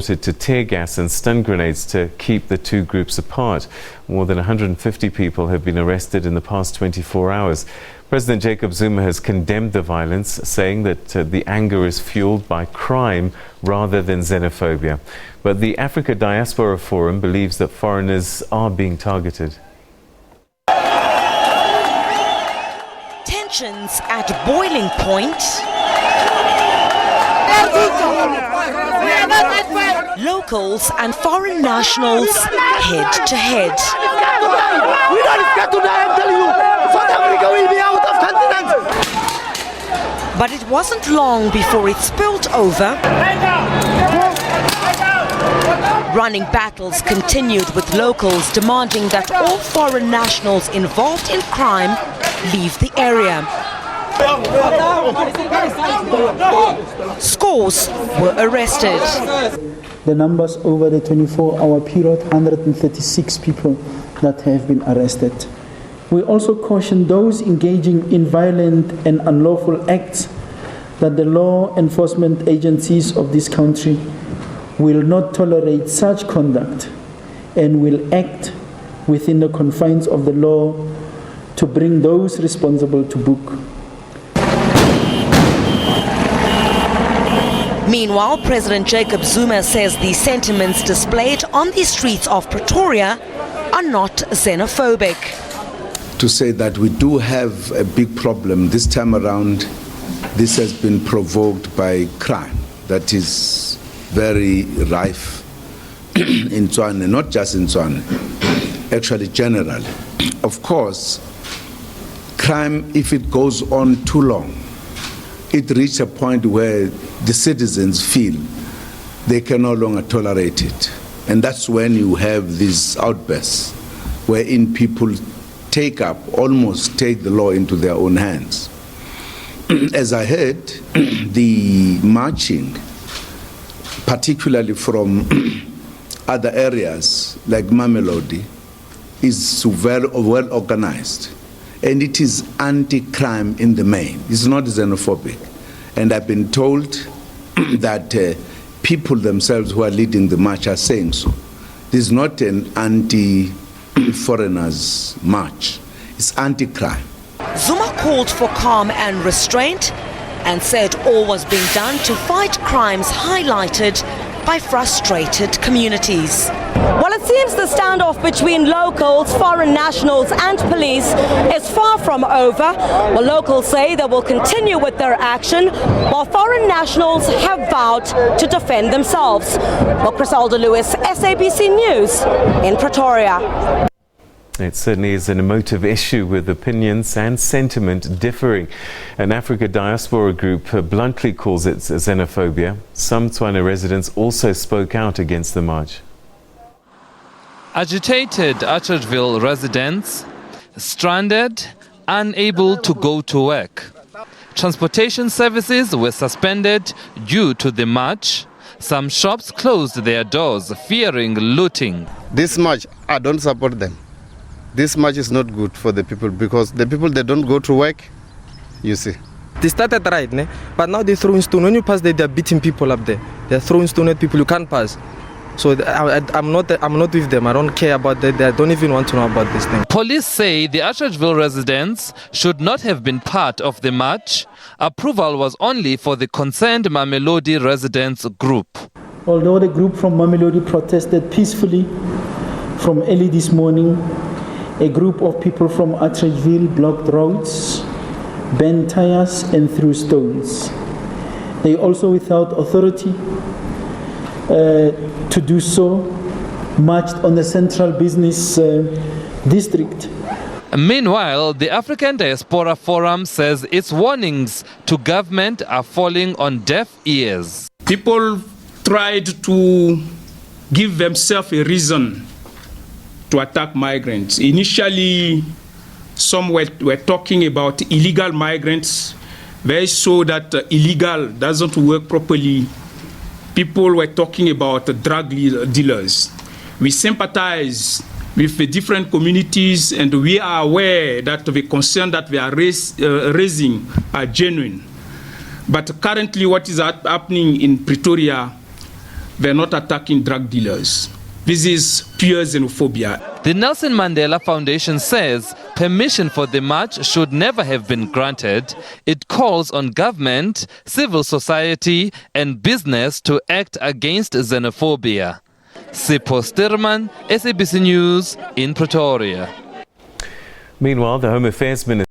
To tear gas and stun grenades to keep the two groups apart. More than 150 people have been arrested in the past 24 hours. President Jacob Zuma has condemned the violence, saying that the anger is fueled by crime rather than xenophobia. But the Africa Diaspora Forum believes that foreigners are being targeted. Tensions at boiling point. Locals and foreign nationals head to head. We don't expect to die, I'm telling you. South Africa will be out of continent. But it wasn't long before it spilled over. Running battles continued with locals demanding that all foreign nationals involved in crime leave the area. Scores were arrested. The numbers over the 24-hour period, 136 people that have been arrested. We also caution those engaging in violent and unlawful acts that the law enforcement agencies of this country will not tolerate such conduct and will act within the confines of the law to bring those responsible to book. Meanwhile, President Jacob Zuma says the sentiments displayed on the streets of Pretoria are not xenophobic. To say that we do have a big problem this time around, this has been provoked by crime that is very rife in Tshwane, not just in Tshwane, actually generally. Of course, crime, if it goes on too long, it reaches a point where the citizens feel they can no longer tolerate it. And that's when you have these outbursts wherein people almost take the law into their own hands. As I heard, the marching, particularly from other areas like Mamelodi, is very well organized. And it is anti-crime in the main. It's not xenophobic. And I've been told that people themselves who are leading the march are saying so. This is not an anti-foreigners march. It's anti-crime. Zuma called for calm and restraint and said all was being done to fight crimes highlighted by frustrated communities. Well, it seems the standoff between locals, foreign nationals and police is far from over. Well, locals say they will continue with their action, while foreign nationals have vowed to defend themselves. Well, Crisalda Lewis, SABC News in Pretoria. It certainly is an emotive issue with opinions and sentiment differing. An Africa Diaspora group bluntly calls it xenophobia. Some Tshwane residents also spoke out against the march. Agitated Atteridgeville residents, stranded, unable to go to work. Transportation services were suspended due to the march. Some shops closed their doors, fearing looting. This march, I don't support them. This march is not good for the people because the people, they don't go to work, you see. They started right, but now they're throwing stone. When you pass there, they're beating people up there. They're throwing stone at people, you can't pass. So I'm not with them. I don't care about that. I don't even want to know about this thing. Police say the Atteridgeville residents should not have been part of the march. Approval was only for the concerned Mamelodi residents group. Although the group from Mamelodi protested peacefully from early this morning, a group of people from Atteridgeville blocked roads, bent tires and threw stones. They also, without authority to do so, marched on the central business district. Meanwhile, the African Diaspora Forum says its warnings to government are falling on deaf ears. People tried to give themselves a reason to attack migrants. Initially, some were talking about illegal migrants. They saw that illegal doesn't work properly. People were talking about drug dealers. We sympathize with the different communities, and we are aware that the concern that we are raising are genuine. But currently what is happening in Pretoria, We're not attacking drug dealers. This is pure xenophobia. The Nelson Mandela Foundation says permission for the march should never have been granted. It calls on government, civil society and business to act against xenophobia. Sipho Stirman, SABC News in Pretoria. Meanwhile, the Home Affairs Minister